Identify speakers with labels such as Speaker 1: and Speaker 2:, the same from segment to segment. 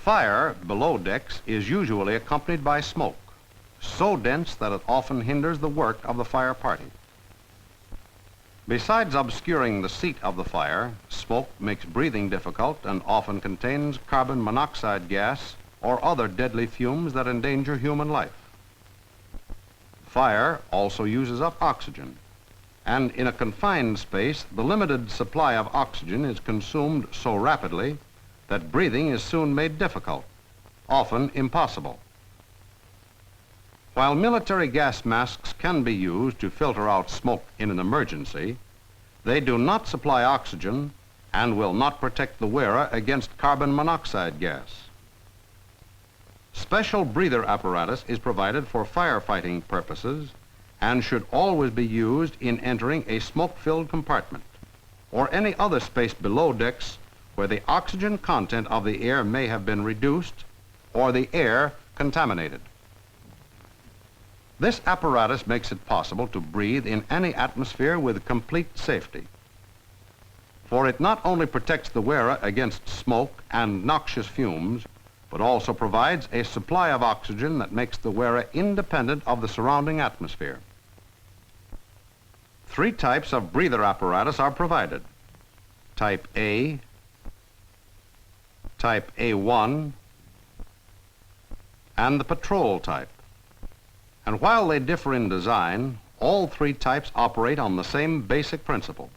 Speaker 1: Fire below decks is usually accompanied by smoke, so dense that it often hinders the work of the fire party. Besides obscuring the seat of the fire, smoke makes breathing difficult and often contains carbon monoxide gas or other deadly fumes that endanger human life. Fire also uses up oxygen, and in a confined space, the limited supply of oxygen is consumed so rapidly that breathing is soon made difficult, often impossible. While military gas masks can be used to filter out smoke in an emergency, they do not supply oxygen and will not protect the wearer against carbon monoxide gas. Special breather apparatus is provided for firefighting purposes and should always be used in entering a smoke-filled compartment or any other space below decks where the oxygen content of the air may have been reduced or the air contaminated. This apparatus makes it possible to breathe in any atmosphere with complete safety. For it not only protects the wearer against smoke and noxious fumes, but also provides a supply of oxygen that makes the wearer independent of the surrounding atmosphere. 3 types of breather apparatus are provided: Type A, Type A1, and the patrol type. And while they differ in design, all 3 types operate on the same basic principle.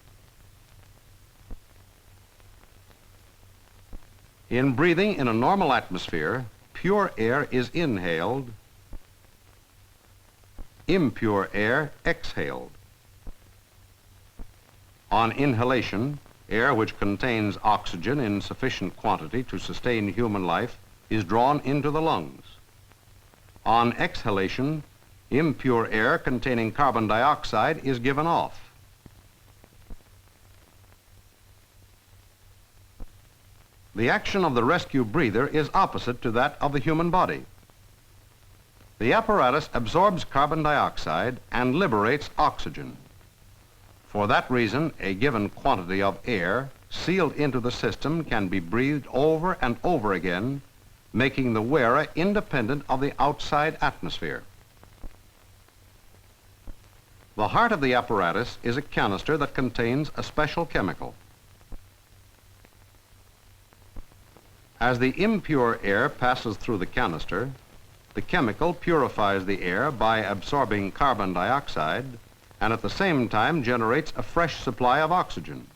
Speaker 1: In breathing in a normal atmosphere, pure air is inhaled, impure air exhaled. On inhalation, air which contains oxygen in sufficient quantity to sustain human life is drawn into the lungs. On exhalation, impure air containing carbon dioxide is given off. The action of the rescue breather is opposite to that of the human body. The apparatus absorbs carbon dioxide and liberates oxygen. For that reason, a given quantity of air sealed into the system can be breathed over and over again, making the wearer independent of the outside atmosphere. The heart of the apparatus is a canister that contains a special chemical. As the impure air passes through the canister, the chemical purifies the air by absorbing carbon dioxide and at the same time generates a fresh supply of oxygen.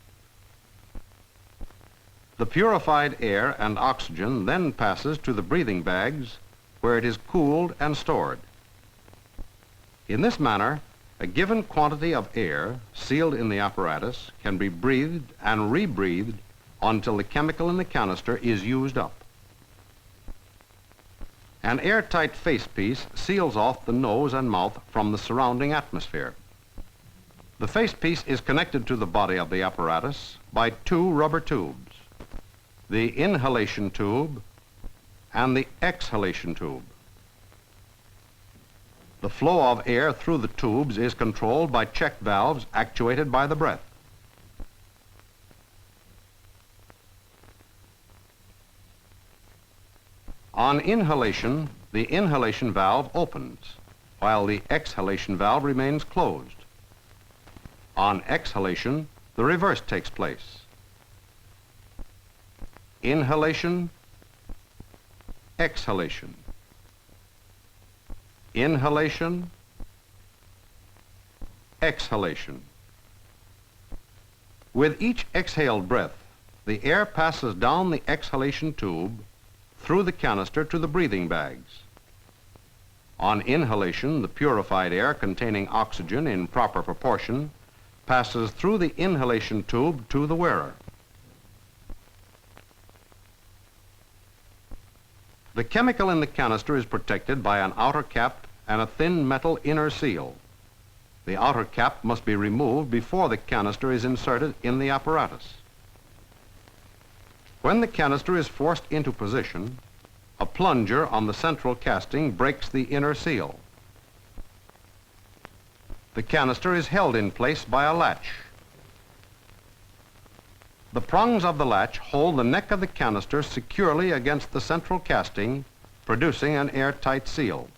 Speaker 1: The purified air and oxygen then passes to the breathing bags where it is cooled and stored. In this manner, a given quantity of air sealed in the apparatus can be breathed and rebreathed until the chemical in the canister is used up. An airtight facepiece seals off the nose and mouth from the surrounding atmosphere. The facepiece is connected to the body of the apparatus by 2 rubber tubes, the inhalation tube and the exhalation tube. The flow of air through the tubes is controlled by check valves actuated by the breath. On inhalation, the inhalation valve opens, while the exhalation valve remains closed. On exhalation, the reverse takes place. Inhalation, exhalation. Inhalation, exhalation. With each exhaled breath, the air passes down the exhalation tube through the canister to the breathing bags. On inhalation, the purified air containing oxygen in proper proportion passes through the inhalation tube to the wearer. The chemical in the canister is protected by an outer cap and a thin metal inner seal. The outer cap must be removed before the canister is inserted in the apparatus. When the canister is forced into position, a plunger on the central casting breaks the inner seal. The canister is held in place by a latch. The prongs of the latch hold the neck of the canister securely against the central casting, producing an airtight seal.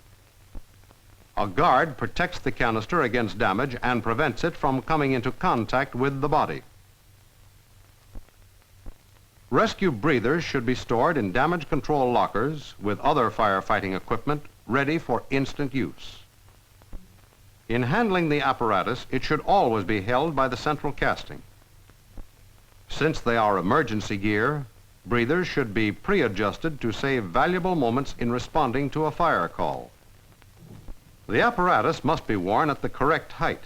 Speaker 1: A guard protects the canister against damage and prevents it from coming into contact with the body. Rescue breathers should be stored in damage control lockers with other firefighting equipment ready for instant use. In handling the apparatus, it should always be held by the central casting. Since they are emergency gear, breathers should be pre-adjusted to save valuable moments in responding to a fire call. The apparatus must be worn at the correct height.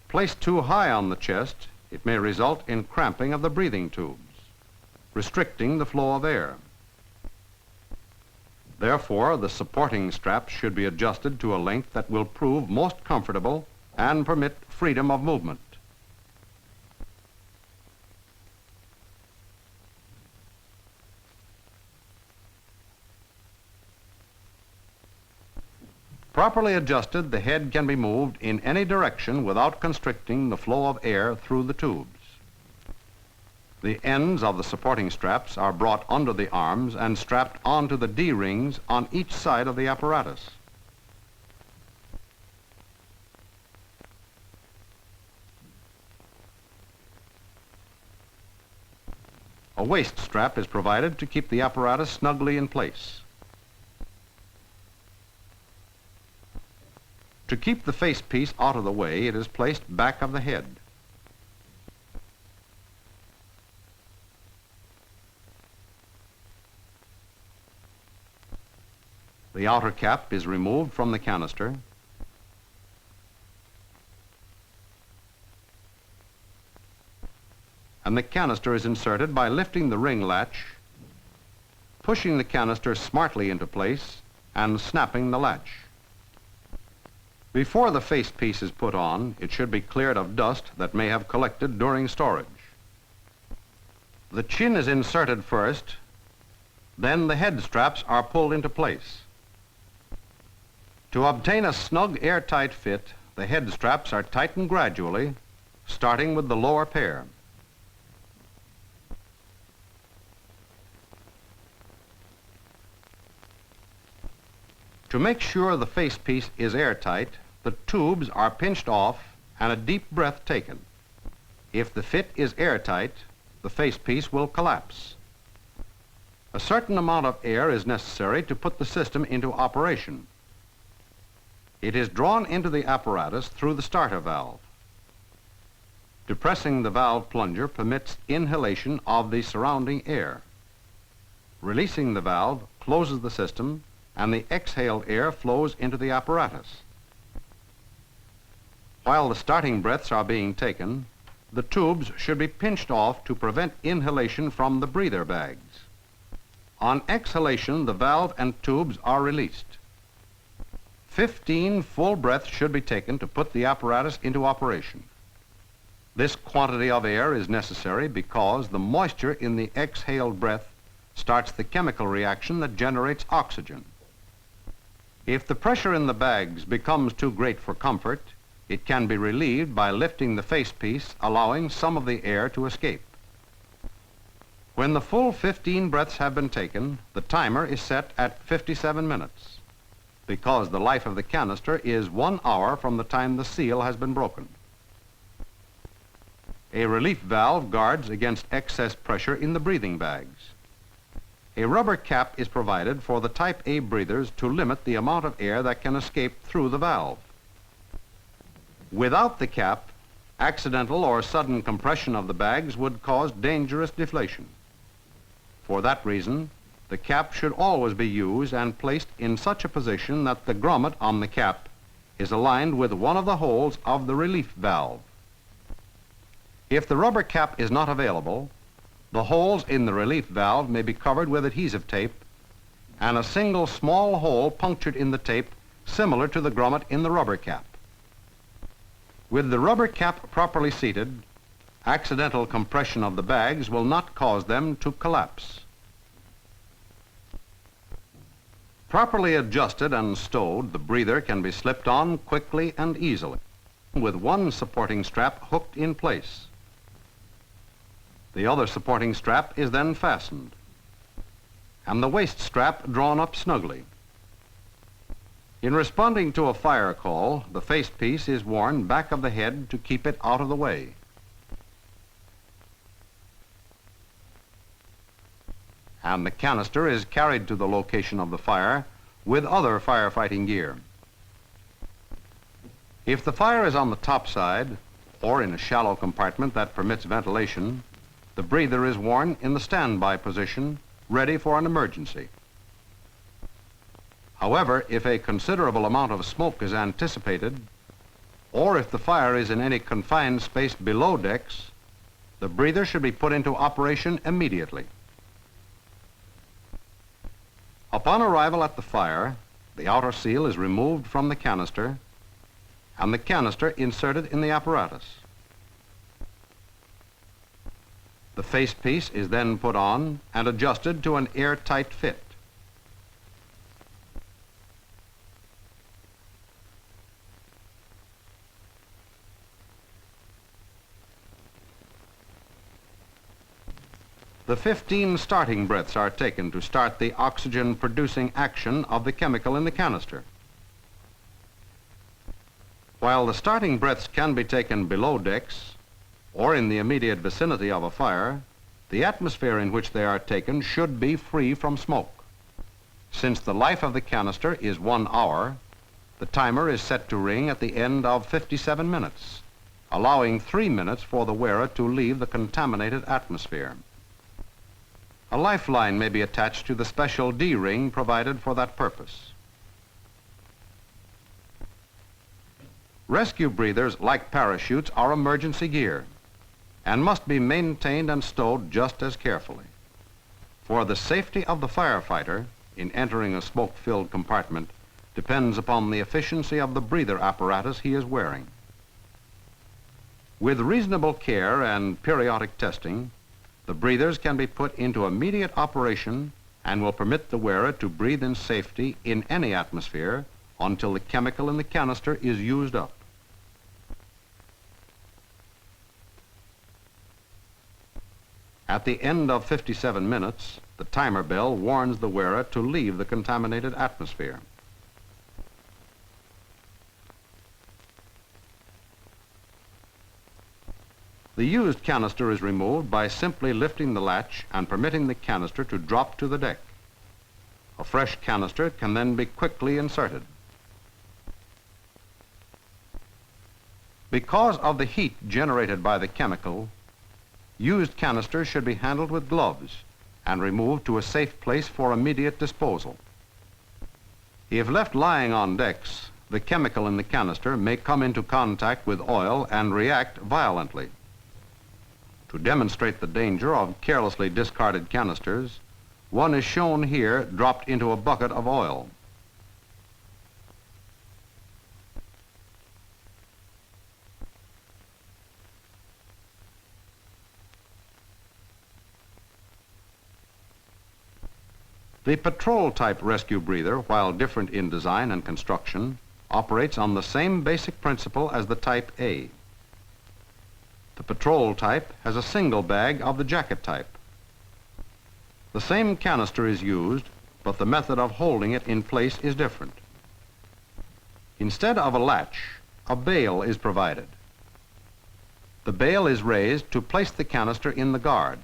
Speaker 1: Placed too high on the chest, it may result in cramping of the breathing tubes, restricting the flow of air. Therefore, the supporting straps should be adjusted to a length that will prove most comfortable and permit freedom of movement. Properly adjusted, the head can be moved in any direction without constricting the flow of air through the tubes. The ends of the supporting straps are brought under the arms and strapped onto the D-rings on each side of the apparatus. A waist strap is provided to keep the apparatus snugly in place. To keep the facepiece out of the way, it is placed back of the head. The outer cap is removed from the canister. And the canister is inserted by lifting the ring latch, pushing the canister smartly into place, and snapping the latch. Before the facepiece is put on, it should be cleared of dust that may have collected during storage. The chin is inserted first, then the head straps are pulled into place. To obtain a snug airtight fit, the head straps are tightened gradually, starting with the lower pair. To make sure the facepiece is airtight, the tubes are pinched off and a deep breath taken. If the fit is airtight, the facepiece will collapse. A certain amount of air is necessary to put the system into operation. It is drawn into the apparatus through the starter valve. Depressing the valve plunger permits inhalation of the surrounding air. Releasing the valve closes the system, and the exhaled air flows into the apparatus. While the starting breaths are being taken, the tubes should be pinched off to prevent inhalation from the breather bags. On exhalation, the valve and tubes are released. 15 full breaths should be taken to put the apparatus into operation. This quantity of air is necessary because the moisture in the exhaled breath starts the chemical reaction that generates oxygen. If the pressure in the bags becomes too great for comfort, it can be relieved by lifting the facepiece, allowing some of the air to escape. When the full 15 breaths have been taken, the timer is set at 57 minutes, because the life of the canister is 1 hour from the time the seal has been broken. A relief valve guards against excess pressure in the breathing bags. A rubber cap is provided for the Type A breathers to limit the amount of air that can escape through the valve. Without the cap, accidental or sudden compression of the bags would cause dangerous deflation. For that reason, the cap should always be used and placed in such a position that the grommet on the cap is aligned with one of the holes of the relief valve. If the rubber cap is not available, the holes in the relief valve may be covered with adhesive tape and a single small hole punctured in the tape similar to the grommet in the rubber cap. With the rubber cap properly seated, accidental compression of the bags will not cause them to collapse. Properly adjusted and stowed, the breather can be slipped on quickly and easily, with one supporting strap hooked in place. The other supporting strap is then fastened, and the waist strap drawn up snugly. In responding to a fire call, the facepiece is worn back of the head to keep it out of the way. And the canister is carried to the location of the fire with other firefighting gear. If the fire is on the top side or in a shallow compartment that permits ventilation, the breather is worn in the standby position, ready for an emergency. However, if a considerable amount of smoke is anticipated, or if the fire is in any confined space below decks, the breather should be put into operation immediately. Upon arrival at the fire, the outer seal is removed from the canister and the canister inserted in the apparatus. The facepiece is then put on and adjusted to an airtight fit. The 15 starting breaths are taken to start the oxygen-producing action of the chemical in the canister. While the starting breaths can be taken below decks or in the immediate vicinity of a fire, the atmosphere in which they are taken should be free from smoke. Since the life of the canister is 1 hour, the timer is set to ring at the end of 57 minutes, allowing 3 minutes for the wearer to leave the contaminated atmosphere. A lifeline may be attached to the special D-ring provided for that purpose. Rescue breathers, like parachutes, are emergency gear and must be maintained and stowed just as carefully. For the safety of the firefighter in entering a smoke-filled compartment depends upon the efficiency of the breather apparatus he is wearing. With reasonable care and periodic testing, the breathers can be put into immediate operation and will permit the wearer to breathe in safety in any atmosphere until the chemical in the canister is used up. At the end of 57 minutes, the timer bell warns the wearer to leave the contaminated atmosphere. The used canister is removed by simply lifting the latch and permitting the canister to drop to the deck. A fresh canister can then be quickly inserted. Because of the heat generated by the chemical, used canisters should be handled with gloves and removed to a safe place for immediate disposal. If left lying on decks, the chemical in the canister may come into contact with oil and react violently. To demonstrate the danger of carelessly discarded canisters, one is shown here dropped into a bucket of oil. The patrol-type rescue breather, while different in design and construction, operates on the same basic principle as the Type A. The patrol type has a single bag of the jacket type. The same canister is used, but the method of holding it in place is different. Instead of a latch, a bail is provided. The bail is raised to place the canister in the guard.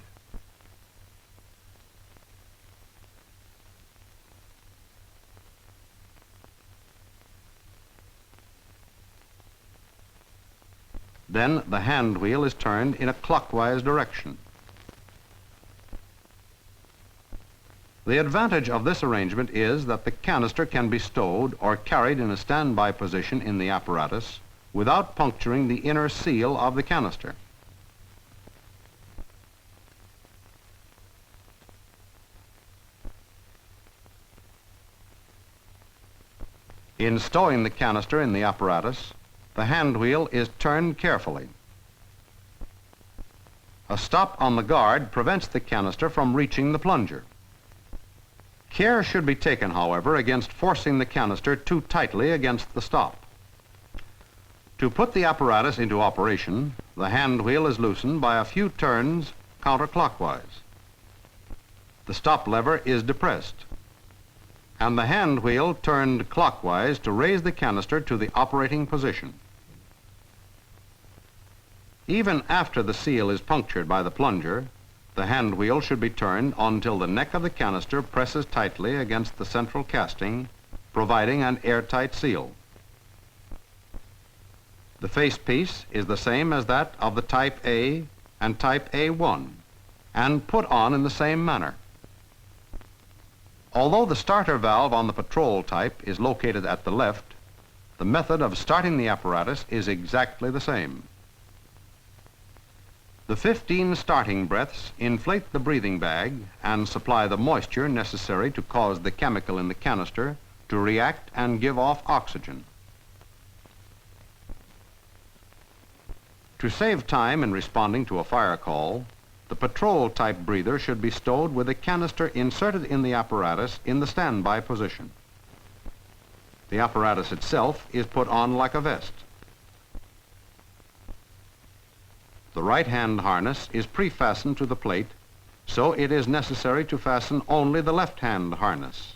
Speaker 1: Then the hand wheel is turned in a clockwise direction. The advantage of this arrangement is that the canister can be stowed or carried in a standby position in the apparatus without puncturing the inner seal of the canister. In stowing the canister in the apparatus, the hand wheel is turned carefully. A stop on the guard prevents the canister from reaching the plunger. Care should be taken, however, against forcing the canister too tightly against the stop. To put the apparatus into operation, the hand wheel is loosened by a few turns counterclockwise. The stop lever is depressed, and the hand wheel turned clockwise to raise the canister to the operating position. Even after the seal is punctured by the plunger, the hand wheel should be turned until the neck of the canister presses tightly against the central casting, providing an airtight seal. The facepiece is the same as that of the Type A and Type A1, and put on in the same manner. Although the starter valve on the patrol type is located at the left, the method of starting the apparatus is exactly the same. The 15 starting breaths inflate the breathing bag and supply the moisture necessary to cause the chemical in the canister to react and give off oxygen. To save time in responding to a fire call, the patrol type breather should be stowed with a canister inserted in the apparatus in the standby position. The apparatus itself is put on like a vest. The right hand harness is pre-fastened to the plate, so it is necessary to fasten only the left hand harness.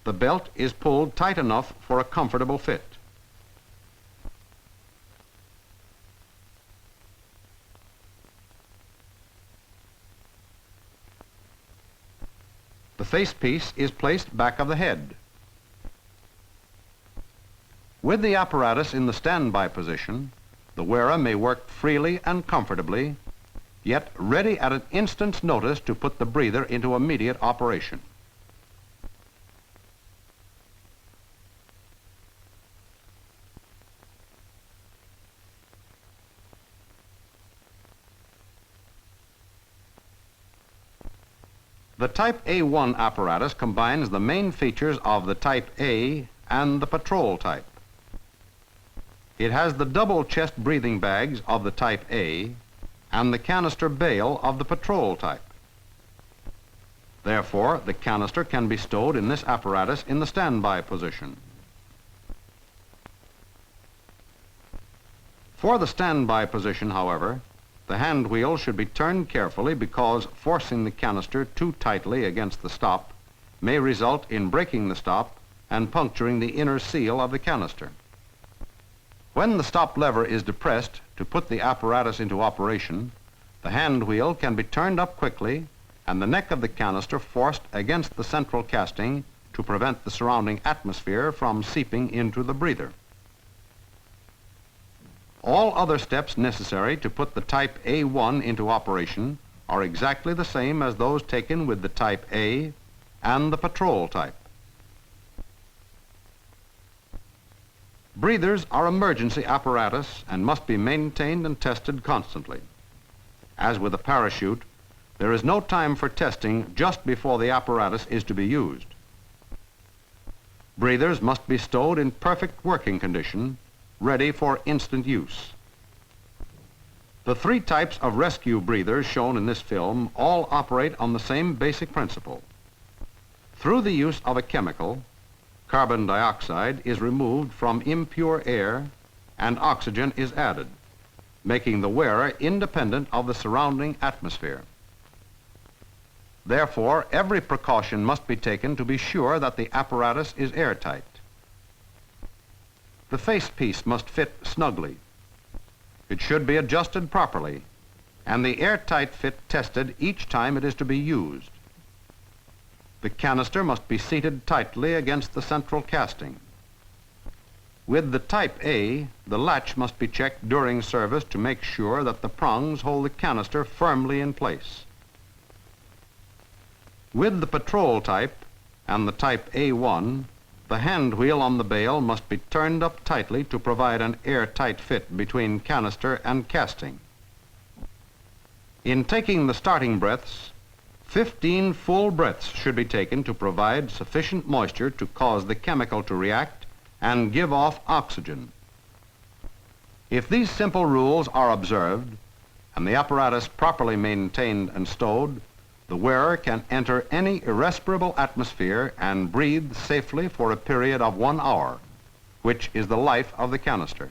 Speaker 1: The belt is pulled tight enough for a comfortable fit. The facepiece is placed back of the head. With the apparatus in the standby position, the wearer may work freely and comfortably, yet ready at an instant's notice to put the breather into immediate operation. The Type A1 apparatus combines the main features of the Type A and the patrol type. It has the double chest breathing bags of the Type A and the canister bail of the patrol type. Therefore, the canister can be stowed in this apparatus in the standby position. For the standby position, however, the hand wheel should be turned carefully because forcing the canister too tightly against the stop may result in breaking the stop and puncturing the inner seal of the canister. When the stop lever is depressed to put the apparatus into operation, the hand wheel can be turned up quickly and the neck of the canister forced against the central casting to prevent the surrounding atmosphere from seeping into the breather. All other steps necessary to put the Type A1 into operation are exactly the same as those taken with the Type A and the patrol type. Breathers are emergency apparatus and must be maintained and tested constantly. As with a parachute, there is no time for testing just before the apparatus is to be used. Breathers must be stowed in perfect working condition, ready for instant use. The 3 types of rescue breathers shown in this film all operate on the same basic principle. Through the use of a chemical, carbon dioxide is removed from impure air and oxygen is added, making the wearer independent of the surrounding atmosphere. Therefore, every precaution must be taken to be sure that the apparatus is airtight. The facepiece must fit snugly. It should be adjusted properly, and the airtight fit tested each time it is to be used. The canister must be seated tightly against the central casting. With the Type A, the latch must be checked during service to make sure that the prongs hold the canister firmly in place. With the patrol type and the Type A1, the hand wheel on the bail must be turned up tightly to provide an airtight fit between canister and casting. In taking the starting breaths, 15 full breaths should be taken to provide sufficient moisture to cause the chemical to react and give off oxygen. If these simple rules are observed and the apparatus properly maintained and stowed, the wearer can enter any irrespirable atmosphere and breathe safely for a period of 1 hour, which is the life of the canister.